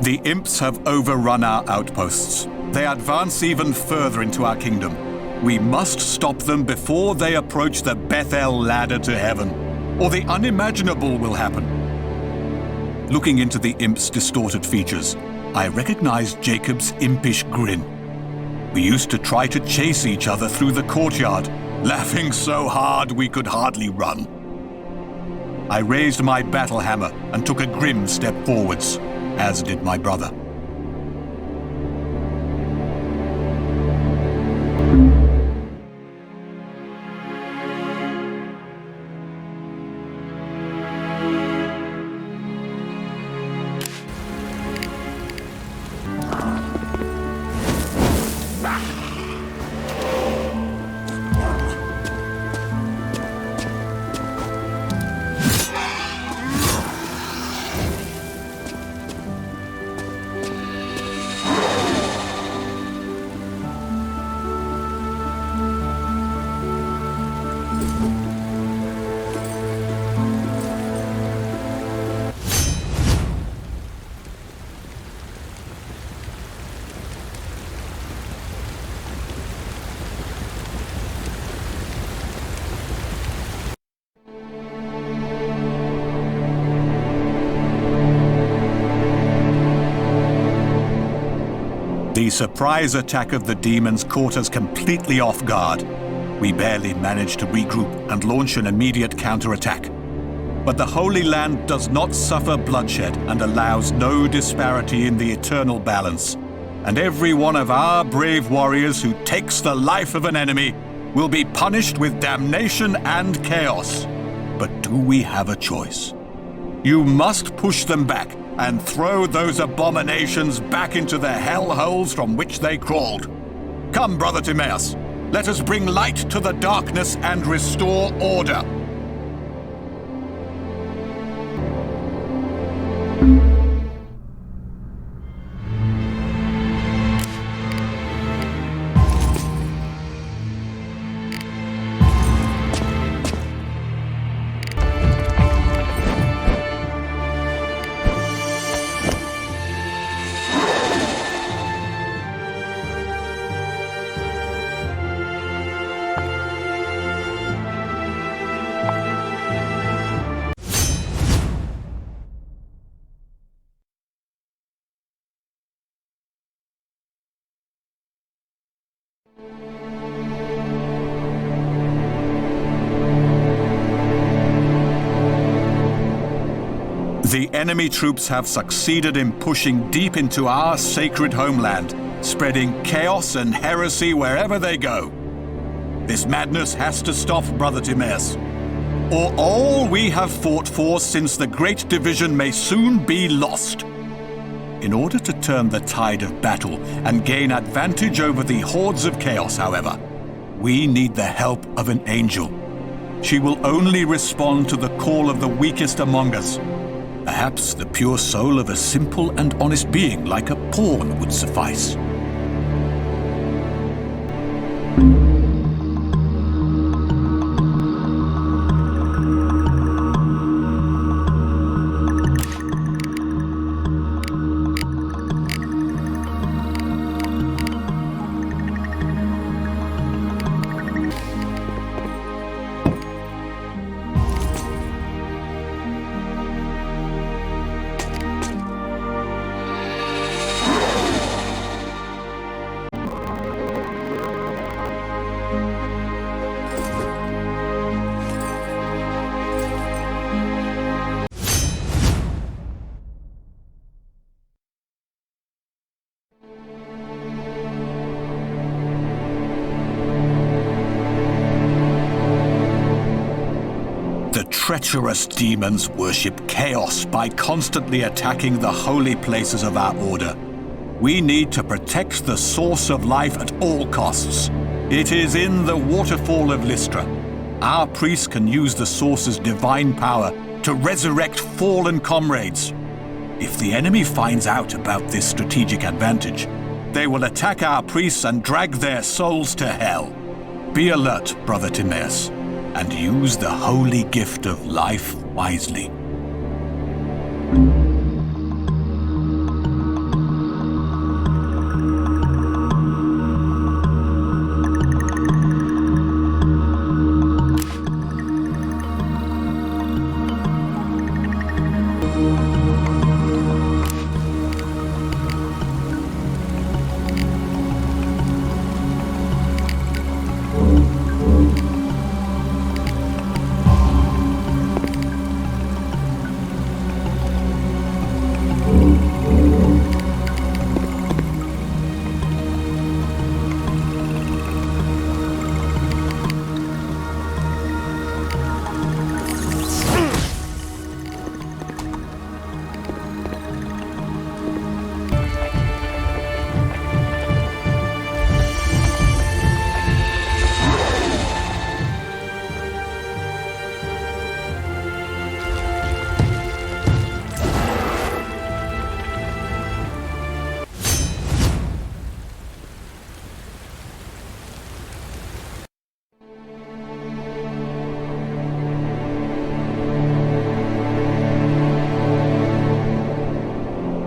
The imps have overrun our outposts. They advance even further into our kingdom. We must stop them before they approach the Bethel ladder to heaven, or the unimaginable will happen. Looking into the imp's distorted features, I recognized Jacob's impish grin. We used to try to chase each other through the courtyard, laughing so hard we could hardly run. I raised my battle hammer and took a grim step forwards, as did my brother. The surprise attack of the demons caught us completely off guard. We barely managed to regroup and launch an immediate counterattack. But the Holy Land does not suffer bloodshed and allows no disparity in the eternal balance. And every one of our brave warriors who takes the life of an enemy will be punished with damnation and chaos. But do we have a choice? You must push them back and throw those abominations back into the hellholes from which they crawled. Come, Brother Timaeus, let us bring light to the darkness and restore order. The enemy troops have succeeded in pushing deep into our sacred homeland, spreading chaos and heresy wherever they go. This madness has to stop, Brother Timaeus, or all we have fought for since the Great Division may soon be lost. In order to turn the tide of battle and gain advantage over the hordes of chaos, however, we need the help of an angel. She will only respond to the call of the weakest among us. Perhaps the pure soul of a simple and honest being like a pawn would suffice. Treacherous demons worship chaos by constantly attacking the holy places of our order. We need to protect the source of life at all costs. It is in the waterfall of Lystra. Our priests can use the source's divine power to resurrect fallen comrades. If the enemy finds out about this strategic advantage, they will attack our priests and drag their souls to hell. Be alert, Brother Timaeus, and use the holy gift of life wisely.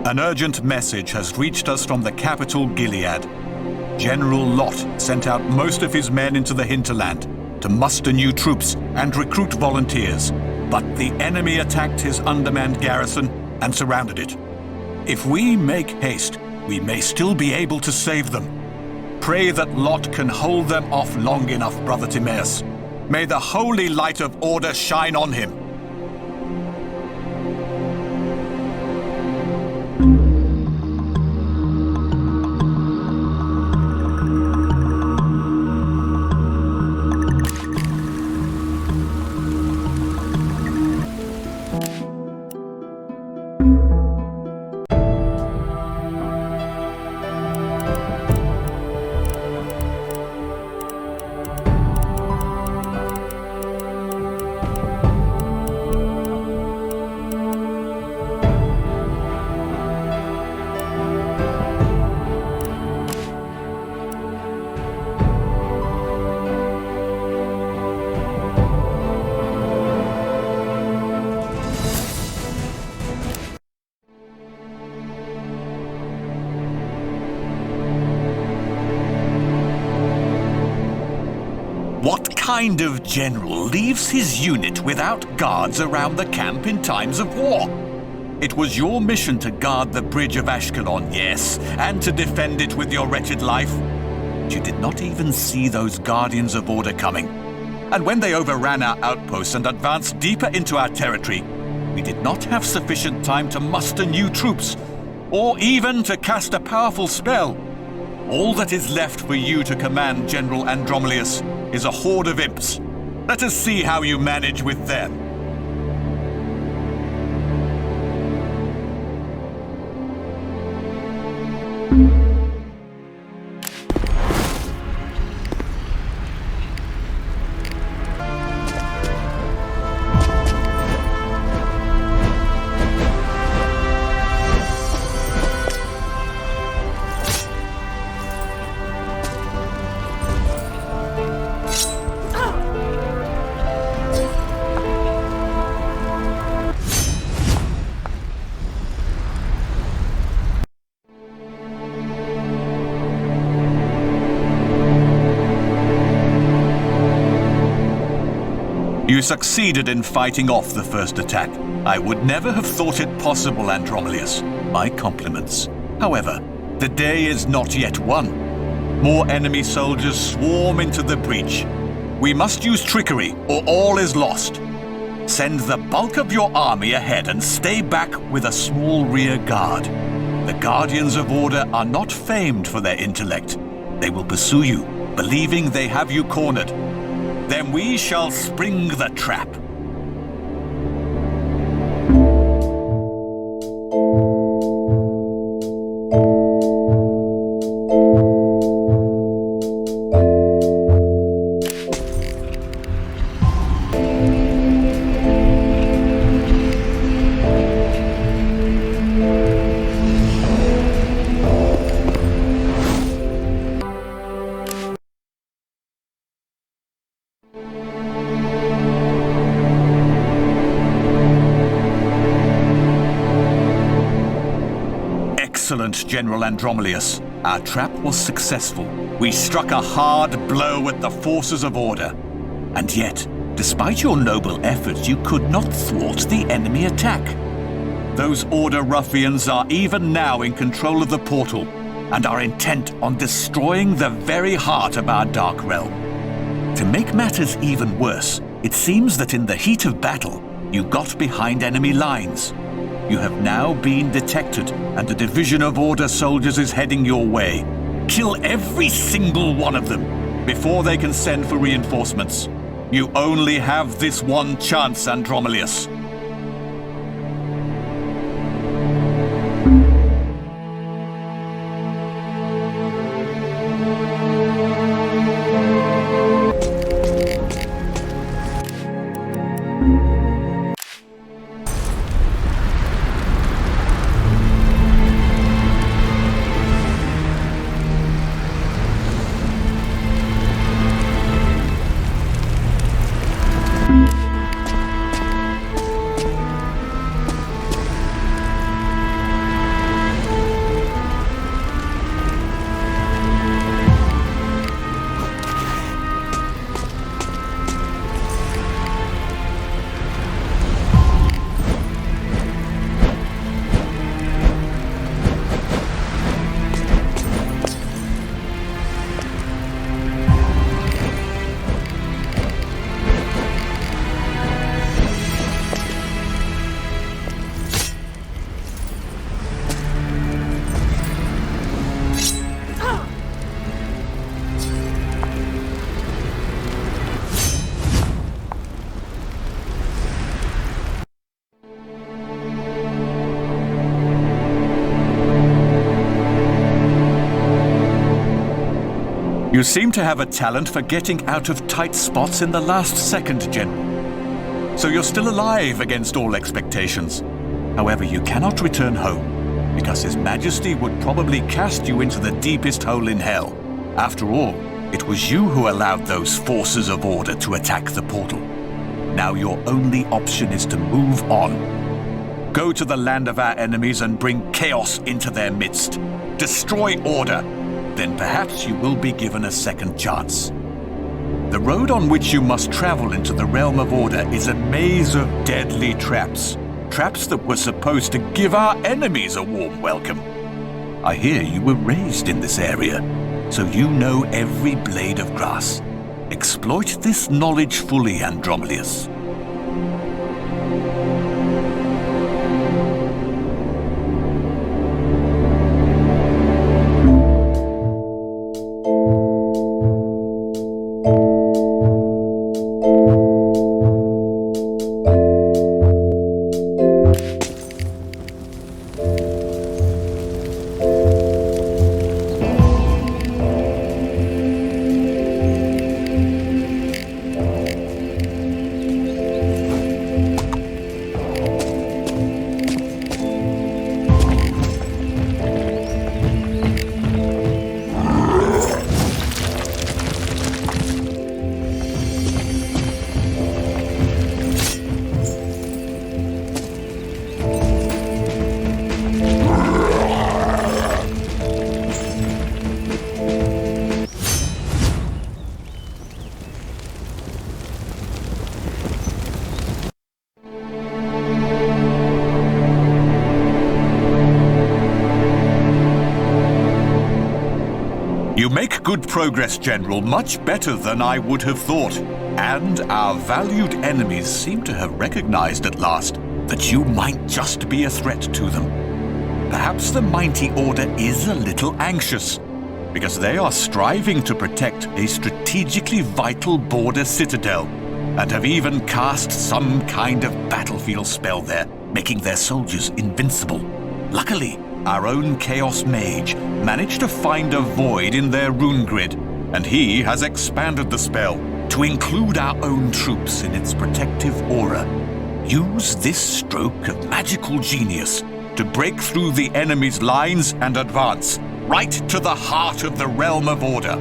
An urgent message has reached us from the capital, Gilead. General Lot sent out most of his men into the hinterland to muster new troops and recruit volunteers, but the enemy attacked his undermanned garrison and surrounded it. If we make haste, we may still be able to save them. Pray that Lot can hold them off long enough, Brother Timaeus. May the holy light of order shine on him. What kind of general leaves his unit without guards around the camp in times of war? It was your mission to guard the bridge of Ashkelon, yes, and to defend it with your wretched life. But you did not even see those guardians of order coming. And when they overran our outposts and advanced deeper into our territory, we did not have sufficient time to muster new troops, or even to cast a powerful spell. All that is left for you to command, General Andromalius, is a horde of imps. Let us see how you manage with them. You succeeded in fighting off the first attack. I would never have thought it possible, Andromalius. My compliments. However, the day is not yet won. More enemy soldiers swarm into the breach. We must use trickery, or all is lost. Send the bulk of your army ahead and stay back with a small rear guard. The Guardians of Order are not famed for their intellect. They will pursue you, believing they have you cornered. Then we shall spring the trap. Excellent, General Andromalius. Our trap was successful. We struck a hard blow at the forces of order. And yet, despite your noble efforts, you could not thwart the enemy attack. Those Order ruffians are even now in control of the portal and are intent on destroying the very heart of our Dark Realm. To make matters even worse, it seems that in the heat of battle, you got behind enemy lines. You have now been detected, and a division of Order soldiers is heading your way. Kill every single one of them before they can send for reinforcements. You only have this one chance, Andromalius. You seem to have a talent for getting out of tight spots in the last second, General. So you're still alive against all expectations. However, you cannot return home, because His Majesty would probably cast you into the deepest hole in hell. After all, it was you who allowed those forces of order to attack the portal. Now your only option is to move on. Go to the land of our enemies and bring chaos into their midst. Destroy order. Then perhaps you will be given a second chance. The road on which you must travel into the realm of order is a maze of deadly traps. Traps that were supposed to give our enemies a warm welcome. I hear you were raised in this area, so you know every blade of grass. Exploit this knowledge fully, Andromelius. You make good progress, General, much better than I would have thought. And our valued enemies seem to have recognized at last that you might just be a threat to them. Perhaps the Mighty Order is a little anxious, because they are striving to protect a strategically vital border citadel, and have even cast some kind of battlefield spell there, making their soldiers invincible. Luckily, our own Chaos Mage managed to find a void in their rune grid, and he has expanded the spell to include our own troops in its protective aura. Use this stroke of magical genius to break through the enemy's lines and advance right to the heart of the realm of order.